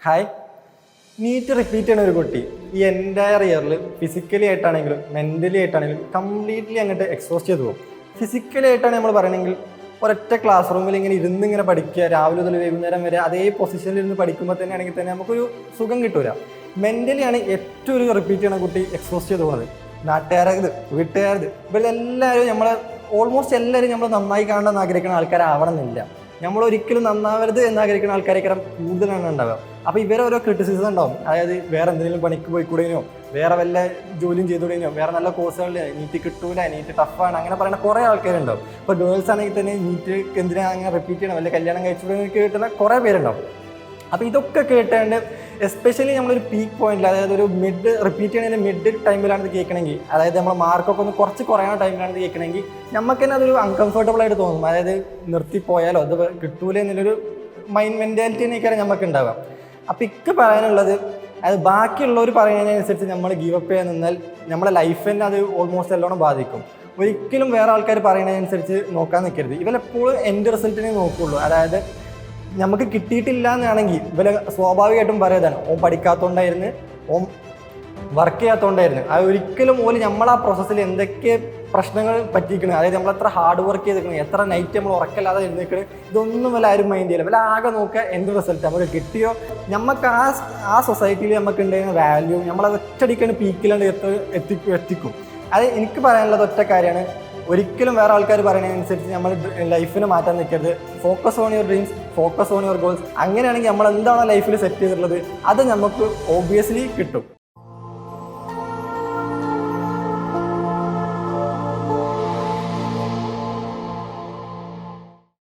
Hi. NEET repeat ചെയ്യുന്ന ഒരു കുട്ടി ഈ എൻ്റയർ ഇയറിൽ ഫിസിക്കലി ആയിട്ടാണെങ്കിലും മെൻ്റലി ആയിട്ടാണെങ്കിലും കംപ്ലീറ്റ്ലി അങ്ങോട്ട് എക്സ്പോസ്റ്റ് ചെയ്ത് പോകും. ഫിസിക്കലി ആയിട്ടാണ് നമ്മൾ പറയണമെങ്കിൽ ഒരൊറ്റ ക്ലാസ് റൂമിൽ ഇങ്ങനെ ഇങ്ങനെ പഠിക്കുക, രാവിലെ മുതൽ വൈകുന്നേരം വരെ അതേ പൊസിഷനിൽ ഇരുന്ന് പഠിക്കുമ്പോൾ തന്നെ ആണെങ്കിൽ തന്നെ നമുക്കൊരു സുഖം കിട്ടൂല. മെൻ്റലി ആണ് ഏറ്റവും ഒരു റിപ്പീറ്റ് ചെയ്യുന്ന കുട്ടി എക്സ്പോസ്റ്റ് ചെയ്ത് പോകുന്നത്. നാട്ടുകാരത്, വീട്ടുകാരത്, ഇവരെല്ലാവരും നമ്മളെ ഓൾമോസ്റ്റ് എല്ലാവരും നമ്മൾ നന്നായി കാണണമെന്ന് ആഗ്രഹിക്കുന്ന ആൾക്കാരാവണമെന്നില്ല. നമ്മൾ ഒരിക്കലും നന്നാവരുത് എന്നാഗ്രഹിക്കുന്ന ആൾക്കാരേക്കാരം കൂടുതലാണ് ഉണ്ടാവുക. അപ്പോൾ ഇവരെ ഓരോ ക്രിറ്റിസിസം ഉണ്ടാവും. അതായത് വേറെ എന്തെങ്കിലും പണിക്ക് പോയിക്കൂടേനോ, വേറെ വല്ല ജോലിയും ചെയ്തുകൂടേനോ, വേറെ നല്ല കോഴ്സുകളിൽ നീറ്റ് കിട്ടൂല, നീറ്റ് ടഫാണ്, അങ്ങനെ പറയുന്ന കുറേ ആൾക്കാരുണ്ടാവും. ഇപ്പോൾ ഗേൾസ് ആണെങ്കിൽ തന്നെ നീറ്റ് എന്തിനാണ് അങ്ങനെ റിപ്പീറ്റ് ചെയ്യണം, വല്ല കല്യാണം കഴിച്ചുകൂടെ കിട്ടുന്ന കുറേ പേരുണ്ടാവും. അപ്പോൾ ഇതൊക്കെ കേട്ടാണ്ട് എസ്പെഷ്യലി നമ്മളൊരു പീക്ക് പോയിന്റിൽ, അതായത് ഒരു മിഡ് റിപ്പീറ്റ് ചെയ്യണതിൻ്റെ മിഡ് ടൈമിലാണ് ഇത് കേൾക്കണമെങ്കിൽ, അതായത് നമ്മൾ മാർക്കൊക്കെ ഒന്ന് കുറച്ച് കുറയുന്ന ടൈമിലാണ് ഇത് കേൾക്കണമെങ്കിൽ നമുക്ക് തന്നെ അതൊരു അൺകംഫർട്ടബിൾ ആയിട്ട് തോന്നും. അതായത് നിർത്തിപ്പോയാലോ അത് കിട്ടൂല എന്നുള്ളൊരു മെൻറ്റാലിറ്റിനേക്കാണ് നമുക്ക് ഉണ്ടാവുക. അപ്പോൾ ഇക്ക് പറയാനുള്ളത്, അത് ബാക്കിയുള്ളവർ പറയുന്നതിനനുസരിച്ച് നമ്മൾ ഗീവ് അപ്പ് ചെയ്യാൻ നിന്നാൽ നമ്മളെ ലൈഫ് തന്നെ അത് ഓൾമോസ്റ്റ് എല്ലോണം ബാധിക്കും. ഒരിക്കലും വേറെ ആൾക്കാർ പറയുന്നതിനനുസരിച്ച് നോക്കാൻ നിൽക്കരുത്. ഇവരെപ്പോഴും എൻ്റെ റിസൾട്ടിനെ നോക്കുകയുള്ളൂ. അതായത് നമുക്ക് കിട്ടിയിട്ടില്ല എന്നാണെങ്കിൽ ഇവരെ സ്വാഭാവികമായിട്ടും പറയുന്നതാണ്, ഓൻ പഠിക്കാത്തതുകൊണ്ടായിരുന്നു, ഓൻ വർക്ക് ചെയ്യാത്തതുകൊണ്ടായിരുന്നു. അത് ഒരിക്കലും ഓല് നമ്മളാ പ്രോസസ്സിൽ എന്തൊക്കെ പ്രശ്നങ്ങൾ പറ്റിയിരിക്കണം, അതായത് നമ്മൾ എത്ര ഹാർഡ് വർക്ക് ചെയ്തിരിക്കണം, എത്ര നൈറ്റ് നമ്മൾ ഉറക്കല്ലാതെ ഇരുന്നിരിക്കണം, ഇതൊന്നും വല്ല ആരും മൈൻഡ് ചെയ്യില്ല. വല്ല ആകെ നോക്കുക എന്ത് റിസൾട്ട് നമുക്ക് കിട്ടിയോ, നമുക്ക് ആ സൊസൈറ്റിയിൽ നമുക്ക് ഉണ്ടായിരുന്ന വാല്യൂ നമ്മളത് ഒറ്റയടിക്കാണ് പീക്കിലാണ് എത്തിക്കും. അത് എനിക്ക് പറയാനുള്ളത് ഒറ്റ കാര്യമാണ്, ഒരിക്കലും വേറെ ആൾക്കാർ പറയുന്നതിനനുസരിച്ച് നമ്മൾ ലൈഫിനെ മാറ്റാൻ നിൽക്കരുത്. Focus on your dreams, focus on your goals. അങ്ങനെയാണെങ്കിൽ നമ്മൾ എന്താണോ ലൈഫിൽ സെറ്റ് ചെയ്തിട്ടുള്ളത് അത് നമുക്ക് ഓബ്വിയസ്ലി കിട്ടും.